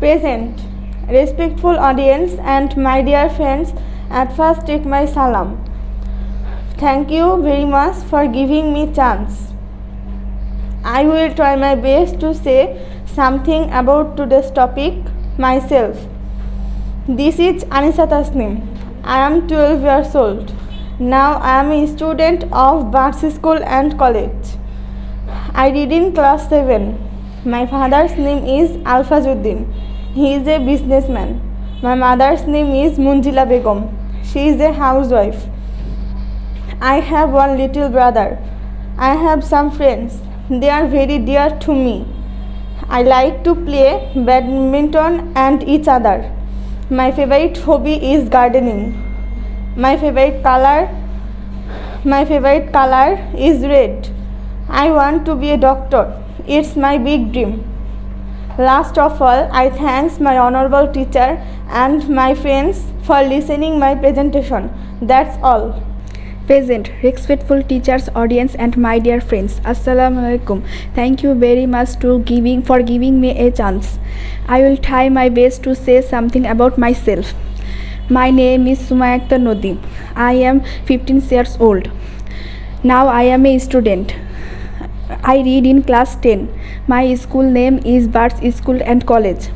Present. Respectful audience and my dear friends, at first take my salam. Thank you very much for giving me chance. I will try my best to say something about today's topic, myself. This is Anisata's name. I am 12 years old. Now I am a student of Barts School and College. I read in class 7. My father's name is Alfajuddin. He is a businessman. My mother's name is Munjila Begum. She is a housewife. I have one little brother. I have some friends. They are very dear to me. I like to play badminton and each other. My favorite hobby is gardening. My favorite color is red. I want to be a doctor. It's my big dream. Last of all, I thank my honorable teacher and my friends for listening my presentation. That's all. Present. Respectful teachers, audience and my dear friends. Assalamu alaikum. Thank you very much for giving me a chance. I will try my best to say something about myself. My name is Sumayakta. I am 15 years old. Now I am a student. I read in class 10. My school name is Barts School and College.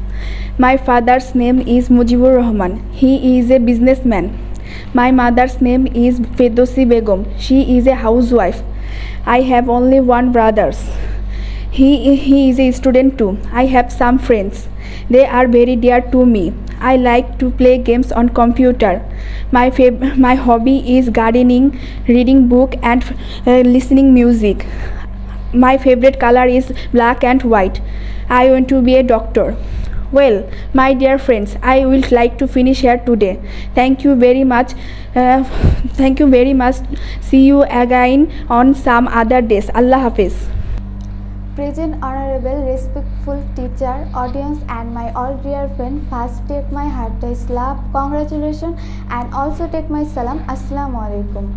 My father's name is Mujibur Rahman. He is a businessman. My mother's name is Fedosi Begum. She is a housewife. I have only one brother. He is a student too. I have some friends. They are very dear to me. I like to play games on computer. My hobby is gardening, reading book and listening music. My favorite color is black and white. I want to be a doctor. Well, my dear friends, I would like to finish here today. Thank you very much. See you again on some other days. Allah Hafiz. Present, honorable, respectful teacher, audience and my all dear friend, first take my heartiest love, congratulations and also take my salam. Assalamu alaikum.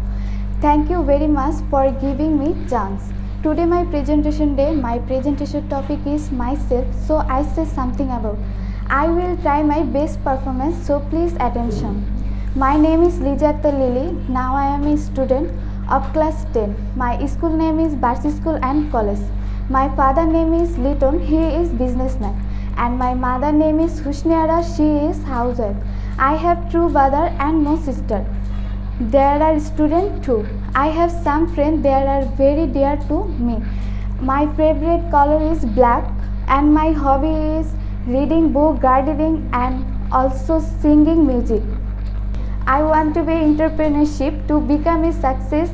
Thank you very much for giving me chance. Today my presentation day. My presentation topic is myself, so I say something about. I will try my best performance, so please attention. My name is Lijjat Lily. Now I am a student of class 10. My school name is Barts School and College. My father name is Liton. He is businessman. And my mother name is Husniara. She is housewife. I have two brother and no sister. There are students too. I have some friends. They are very dear to me. My favorite color is black and my hobby is reading book, gardening and also singing music. I want to be entrepreneurship to become a success.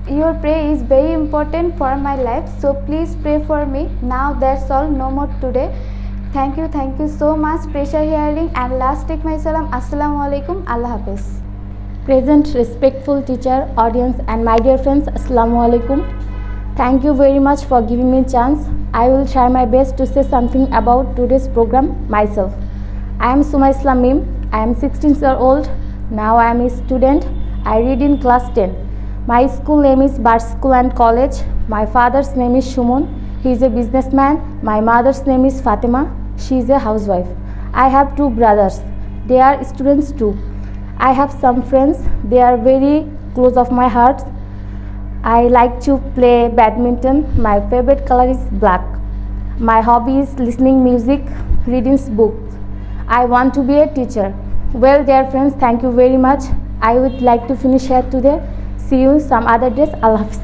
Your prayer is very important for my life, so please pray for me. Now that's all, no more today. Thank you so much. Pressure hearing and last take my salam. Assalamu alaikum. Allah Hafiz. Present, respectful teacher, audience and my dear friends, Assalamu alaikum. Thank you very much for giving me a chance. I will try my best to say something about today's program, myself. I am Sumaslamim. I am 16 years old. Now I am a student. I read in class 10. My school name is Barts School and College. My father's name is Shumon. He is a businessman. My mother's name is Fatima. She is a housewife. I have two brothers. They are students too. I have some friends. They are very close of my heart. I like to play badminton. My favorite color is black. My hobby is listening music, reading books. I want to be a teacher. Well, dear friends, thank you very much. I would like to finish here today. See you some other days. Allah Hafiz.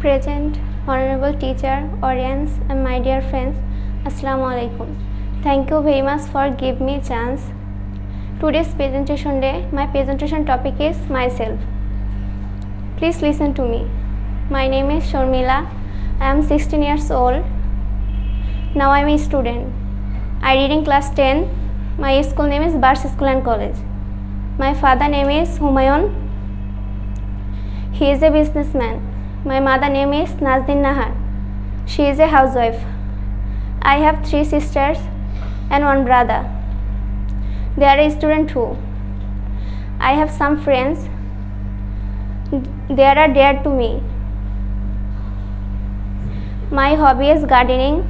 Present, honorable teacher, audience and my dear friends, Assalamu alaikum. Thank you very much for giving me a chance. Today's presentation day. My presentation topic is myself. Please listen to me. My name is Sharmila. I am 16 years old. Now I am a student. I read in class 10. My school name is Barts School and College. My father name is Humayun. He is a businessman. My mother name is Nazdin Nahar. She is a housewife. I have 3 sisters and 1 brother. They are a student too. I have some friends. They are dear to me. My hobby is gardening.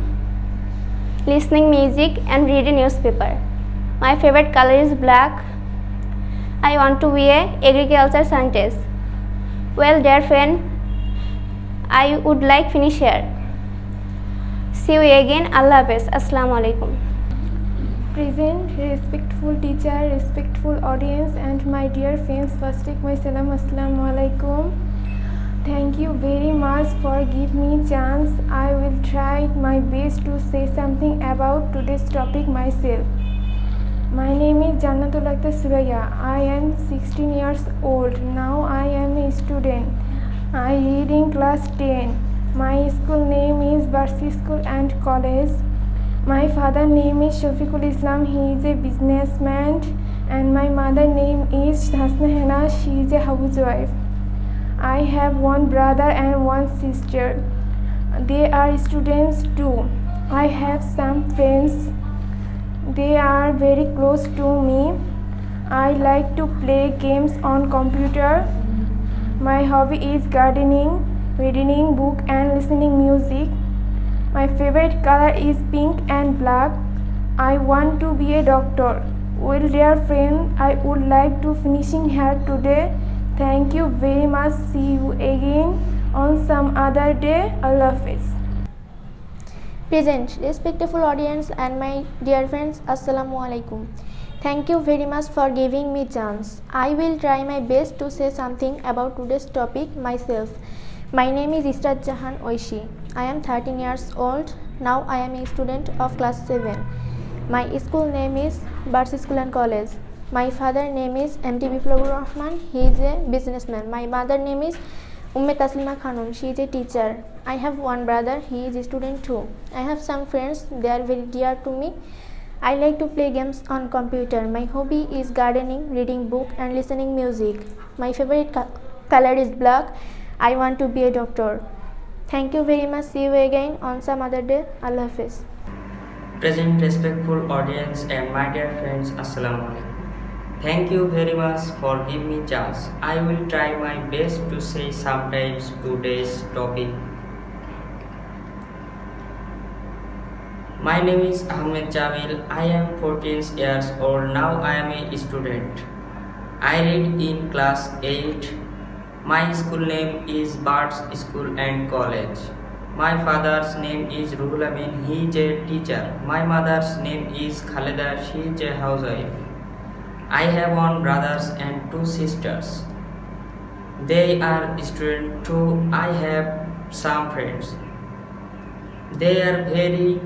listening music and reading newspaper. My favorite color is black. I want to be a agriculture scientist. Well, dear friend, I would like finish here. See you again. Allah Hafiz. Assalamu alaikum. Present, respectful teacher, respectful audience, and my dear friends. First, take my salam. Assalamu alaikum. Thank you very much for giving me chance. I will try my best to say something about today's topic myself. My name is Jannatul Akhtar Suraya. I am 16 years old. Now I am a student. I read in class 10. My school name is Barsi School and College. My father name is Shafiqul Islam. He is a businessman. And my mother name is Hasna Hena. She is a housewife. I have one brother and one sister. They are students too. I have some friends. They are very close to me. I like to play games on computer. My hobby is gardening, reading book and listening music. My favorite color is pink and black. I want to be a doctor. Well, dear friend, I would like to finishing here today. Thank you very much. See you again on some other day. Allah Hafiz. Present, respectful audience and my dear friends, Assalamu alaikum. Thank you very much for giving me chance. I will try my best to say something about today's topic myself. My name is Esther Jahan Oyshe. I am 13 years old. Now I am a student of class 7. My school name is Barsi School and College. My father name is MT Rahman. He is a businessman. My mother name is Taslima Khanum. She is a teacher. I have one brother. He is a student too. I have some friends. They are very dear to me. I like to play games on computer. My hobby is gardening, reading book and listening music. My favorite color is black. I want to be a doctor. Thank you very much. See you again on some other day. Allah Hafiz. Present, respectful audience and my dear friends, Assalamu alaikum. Thank you very much for giving me chance. I will try my best to say sometimes today's topic. My name is Ahmed Jamil. I am 14 years old. Now I am a student. I read in class 8. My school name is Barts School and College. My father's name is Ruhul Amin. He is a teacher. My mother's name is Khaleda. She is a housewife. I have one brother and two sisters. They are students too. I have some friends. They are very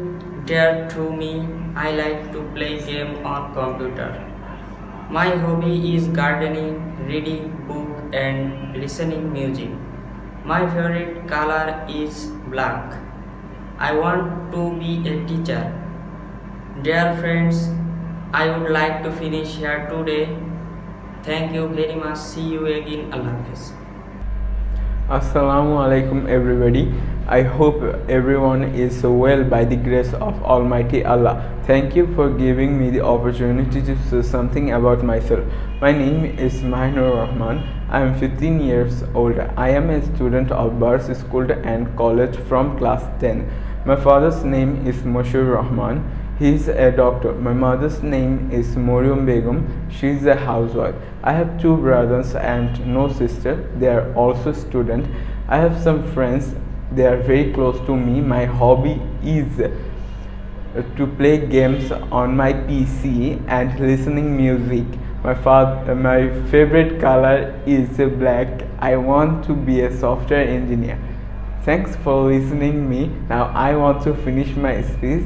dear to me. I like to play game on computer. My hobby is gardening, reading book and listening music. My favorite color is black. I want to be a teacher. Dear friends, I would like to finish here today. Thank you very much. See you again. Allah Hafiz. Assalamu alaikum everybody. I hope everyone is well by the grace of Almighty Allah. Thank you for giving me the opportunity to say something about myself. My name is Rahman. I am 15 years old. I am a student of Bars School and College from class 10. My father's name is Moshe Rahman. He is a doctor. My mother's name is Morium Begum. She is a housewife. I have two brothers and no sister. They are also students. I have some friends. They are very close to me. My hobby is to play games on my PC and listening music. My favorite color is black. I want to be a software engineer. Thanks for listening me. Now I want to finish my speech.